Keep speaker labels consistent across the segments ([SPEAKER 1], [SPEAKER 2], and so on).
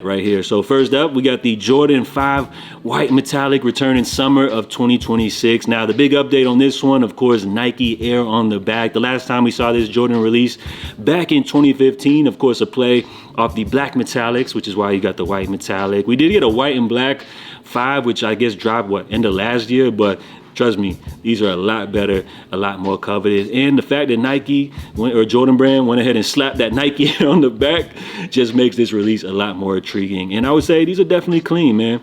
[SPEAKER 1] right here. So first up, we got the Jordan 5 white metallic returning summer of 2026. Now the big update on this one, of course, Nike Air on the back. The last time we saw this Jordan release back in 2015, of course, a play off the black metallics, which is why you got the white metallic. We did get a white and black 5, which I guess dropped end of last year, but trust me, these are a lot better, a lot more coveted. And the fact that Nike or Jordan brand went ahead and slapped that Nike on the back just makes this release a lot more intriguing. And I would say these are definitely clean, man.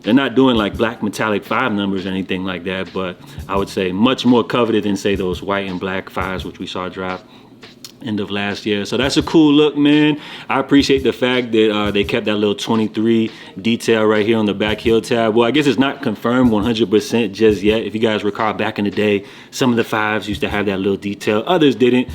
[SPEAKER 1] They're not doing like black metallic 5 numbers or anything like that, but I would say much more coveted than say those white and black 5s, which we saw drop end of last year. So that's a cool look, man. I appreciate the fact that they kept that little 23 detail right here on the back heel tab. Well, I guess it's not confirmed 100% just yet. If you guys recall, back in the day, some of the 5s used to have that little detail, others didn't.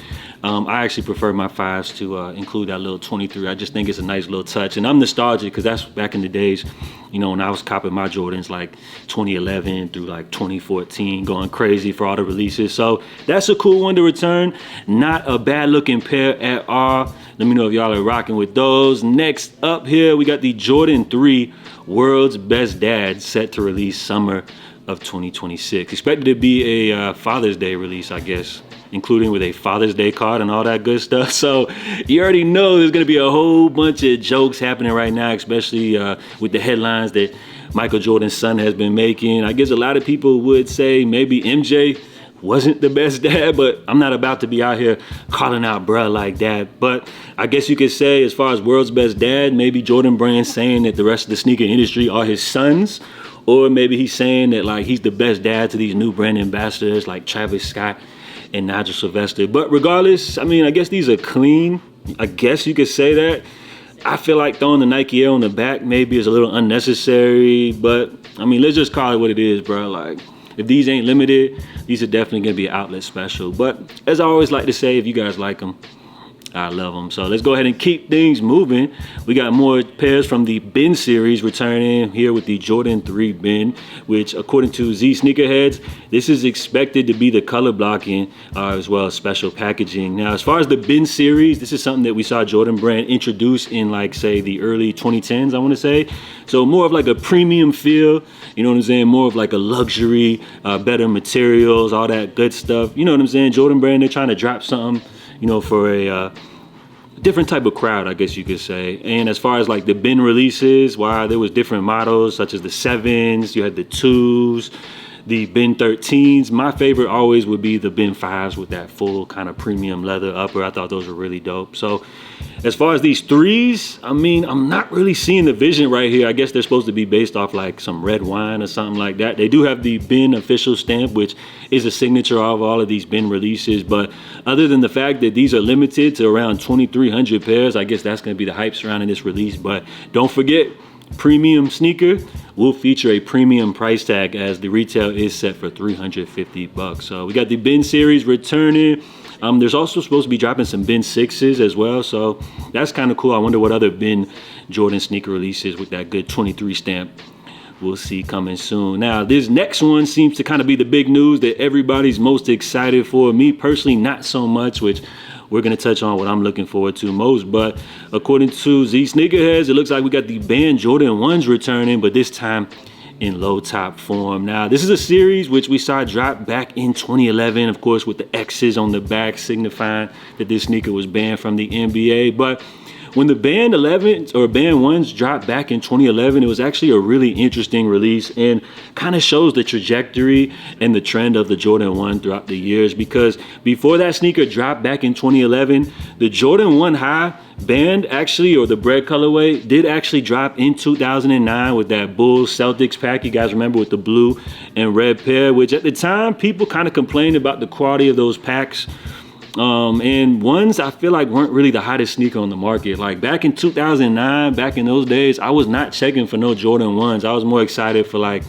[SPEAKER 1] I actually prefer my 5s to include that little 23. I just think it's a nice little touch, and I'm nostalgic because that's back in the days, you know, when I was copping my Jordans like 2011 through like 2014, going crazy for all the releases. So that's a cool one to return. Not a bad looking pair at all. Let me know if y'all are rocking with those. Next up here, we got the Jordan 3 World's Best Dad set to release summer of 2026. Expected to be a Father's Day release, I guess, including with a Father's Day card and all that good stuff. So you already know there's gonna be a whole bunch of jokes happening right now, especially with the headlines that Michael Jordan's son has been making. I guess a lot of people would say maybe MJ wasn't the best dad, but I'm not about to be out here calling out bruh like that. But I guess you could say, as far as world's best dad, maybe Jordan Brand saying that the rest of the sneaker industry are his sons, or maybe he's saying that like he's the best dad to these new brand ambassadors like Travis Scott and Nigel Sylvester. But regardless, I mean, I guess these are clean. I guess you could say that. I feel like throwing the Nike Air on the back maybe is a little unnecessary, but I mean, let's just call it what it is, bro. Like, if these ain't limited, these are definitely gonna be an outlet special. But as I always like to say, if you guys like them, I love them. So let's go ahead and keep things moving. We got more pairs from the Ben series returning here with the Jordan 3 Ben, which according to Z Sneakerheads, this is expected to be the color blocking as well as special packaging. Now, as far as the Ben series, this is something that we saw Jordan Brand introduce in like say the early 2010s, I wanna say. So more of like a premium feel, you know what I'm saying? More of like a luxury, better materials, all that good stuff. You know what I'm saying? Jordan Brand, they're trying to drop something, you know, for a different type of crowd, I guess you could say. And as far as like the Ben releases, wow, there was different models such as the 7s, you had the 2s, the Ben 13s. My favorite always would be the Ben 5s with that full kind of premium leather upper. I thought those were really dope. So as far as these 3s, I mean, I'm not really seeing the vision right here. I guess they're supposed to be based off like some red wine or something like that. They do have the Ben official stamp, which is a signature of all of these Ben releases. But other than the fact that these are limited to around 2,300 pairs, I guess that's going to be the hype surrounding this release. But don't forget, premium sneaker will feature a premium price tag, as the retail is set for $350. So we got the Ben series returning. There's also supposed to be dropping some Ben 6s as well, so that's kind of cool. I wonder what other Ben Jordan sneaker releases with that good 23 stamp we'll see coming soon. Now, this next one seems to kind of be the big news that everybody's most excited for. Me personally, not so much, which we're going to touch on what I'm looking forward to most. But according to Z Sneakerheads, it looks like we got the Band Jordan 1s returning, but this time in low top form. Now, this is a series which we saw drop back in 2011, of course, with the X's on the back signifying that this sneaker was banned from the NBA. But when the Band 11s or Band 1s dropped back in 2011, it was actually a really interesting release and kind of shows the trajectory and the trend of the Jordan 1 throughout the years, because before that sneaker dropped back in 2011, the Jordan 1 High Band actually, or the bread colorway, did actually drop in 2009 with that Bulls Celtics pack. You guys remember, with the blue and red pair, which at the time people kind of complained about the quality of those packs. And 1s I feel like weren't really the hottest sneaker on the market. Like back in 2009, back in those days, I was not checking for no Jordan 1s. I was more excited for like,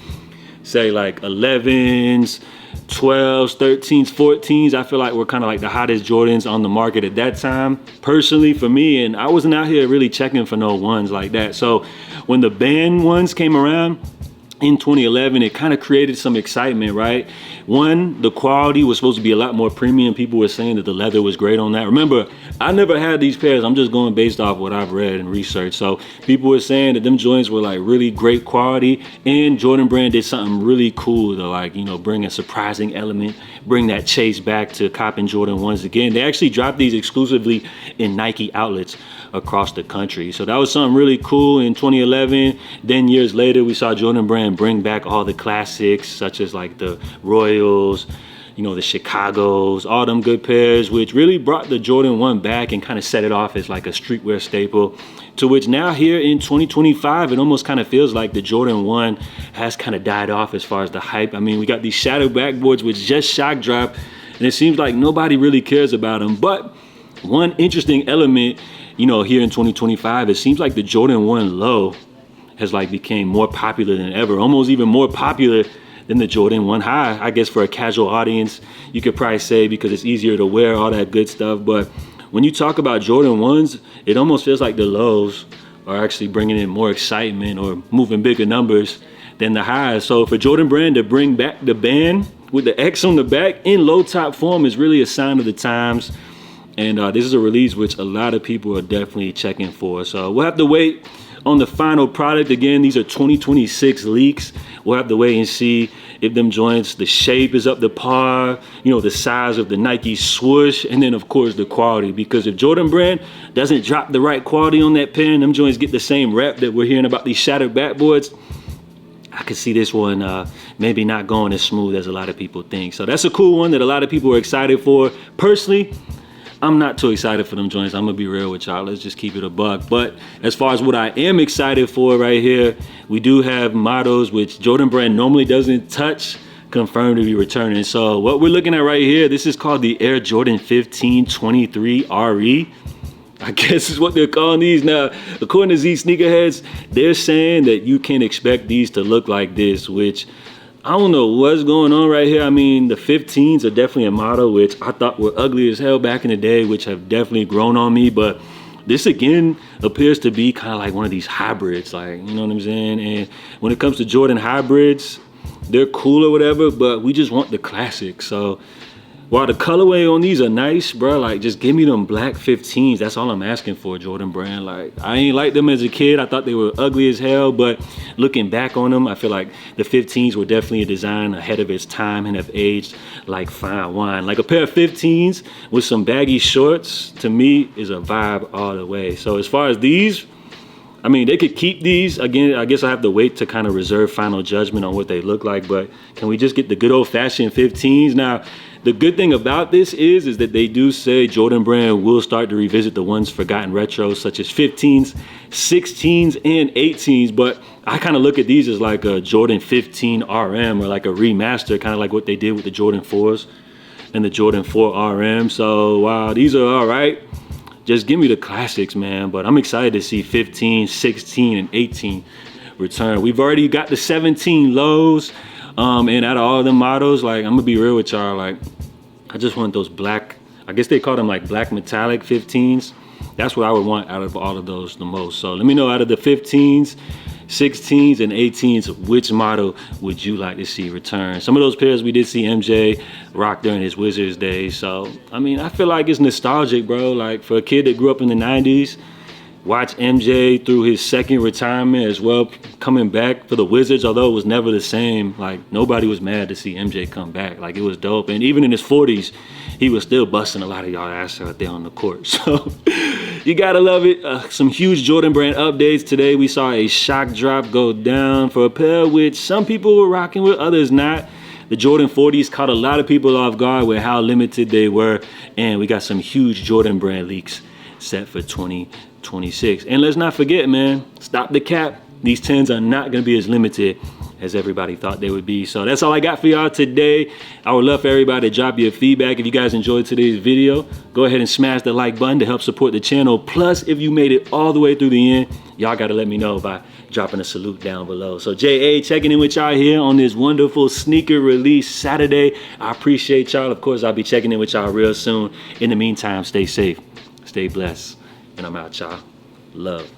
[SPEAKER 1] say like 11s, 12s, 13s, 14s. I feel like were kind of like the hottest Jordans on the market at that time, personally for me. And I wasn't out here really checking for no 1s like that. So when the Band 1s came around, in 2011, it kind of created some excitement, right? One, the quality was supposed to be a lot more premium. People were saying that the leather was great on that. Remember, I never had these pairs. I'm just going based off what I've read and researched. So people were saying that them joints were like really great quality, and Jordan Brand did something really cool to, like, you know, bring a surprising element, bring that chase back to copping Jordan 1s again. They actually dropped these exclusively in Nike outlets across the country. So that was something really cool in 2011. Then years later, we saw Jordan Brand bring back all the classics, such as like the Royals, you know, the Chicagos, all them good pairs, which really brought the Jordan 1 back and kind of set it off as like a streetwear staple, to which now here in 2025, it almost kind of feels like the Jordan 1 has kind of died off as far as the hype. I mean, we got these shadow backboards which just shock drop, and it seems like nobody really cares about them. But one interesting element, you know, here in 2025, it seems like the Jordan 1 low has like became more popular than ever, almost even more popular than the Jordan 1 high. I guess for a casual audience, you could probably say, because it's easier to wear, all that good stuff. But when you talk about Jordan 1s, it almost feels like the lows are actually bringing in more excitement or moving bigger numbers than the highs. So for Jordan Brand to bring back the band with the X on the back in low top form is really a sign of the times. And this is a release which a lot of people are definitely checking for. So we'll have to wait on the final product. Again, these are 2026 leaks. We'll have to wait and see if them joints, the shape is up to par, you know, the size of the Nike swoosh, and then of course the quality. Because if Jordan Brand doesn't drop the right quality on that pen, them joints get the same rep that we're hearing about these shattered backboards, I could see this one maybe not going as smooth as a lot of people think. So that's a cool one that a lot of people are excited for. Personally, I'm not too excited for them joints. I'm gonna be real with y'all. Let's just keep it a buck. But as far as what I am excited for right here, we do have models which Jordan Brand normally doesn't touch, confirmed to be returning. So what we're looking at right here, this is called the Air Jordan 15 23 RE. I guess is what they're calling these now. According to Z Sneakerheads, they're saying that you can expect these to look like this, which I don't know what's going on right here. I mean, the 15s are definitely a model which I thought were ugly as hell back in the day, which have definitely grown on me. But this again appears to be kind of like one of these hybrids, like, you know what I'm saying? And when it comes to Jordan hybrids, they're cool or whatever, but we just want the classics. So while the colorway on these are nice, bro, like just give me them black 15s. That's all I'm asking for, Jordan Brand. Like, I ain't like them as a kid. I thought they were ugly as hell, but looking back on them, I feel like the 15s were definitely a design ahead of its time and have aged like fine wine. Like a pair of 15s with some baggy shorts, to me, is a vibe all the way. So as far as these, I mean, they could keep these. Again, I guess I have to wait to kind of reserve final judgment on what they look like, but can we just get the good old-fashioned 15s? Now, the good thing about this is that they do say Jordan Brand will start to revisit the once forgotten retros, such as 15s, 16s, and 18s. But I kind of look at these as like a Jordan 15 RM or like a remaster, kind of like what they did with the Jordan 4s and the Jordan 4 RM. So wow, these are all right. Just give me the classics, man. But I'm excited to see 15, 16, and 18 return. We've already got the 17 lows. And out of all of them models, like, I'm gonna be real with y'all, like, I just want those black, I guess they call them like black metallic 15s. That's what I would want out of all of those the most. So let me know, out of the 15s, 16s, and 18s, which model would you like to see return? Some of those pairs we did see MJ rock during his Wizards days. So, I mean, I feel like it's nostalgic, bro. Like, for a kid that grew up in the 90s, watch MJ through his second retirement as well, coming back for the Wizards, although it was never the same. Like, nobody was mad to see MJ come back. Like, it was dope. And even in his 40s, he was still busting a lot of y'all ass out there on the court. So you gotta love it. Some huge Jordan Brand updates. Today we saw a shock drop go down for a pair which some people were rocking with, others not. The Jordan 40s caught a lot of people off guard with how limited they were. And we got some huge Jordan Brand leaks set for 2026. And let's not forget, man, stop the cap. These 10s are not gonna be as limited as everybody thought they would be. So that's all I got for y'all today. I would love for everybody to drop your feedback. If you guys enjoyed today's video, go ahead and smash the like button to help support the channel. Plus, if you made it all the way through the end, y'all gotta let me know by dropping a salute down below. So JA checking in with y'all here on this wonderful sneaker release Saturday. I appreciate y'all. Of course, I'll be checking in with y'all real soon. In the meantime, stay safe, stay blessed, and I'm out, y'all. Love.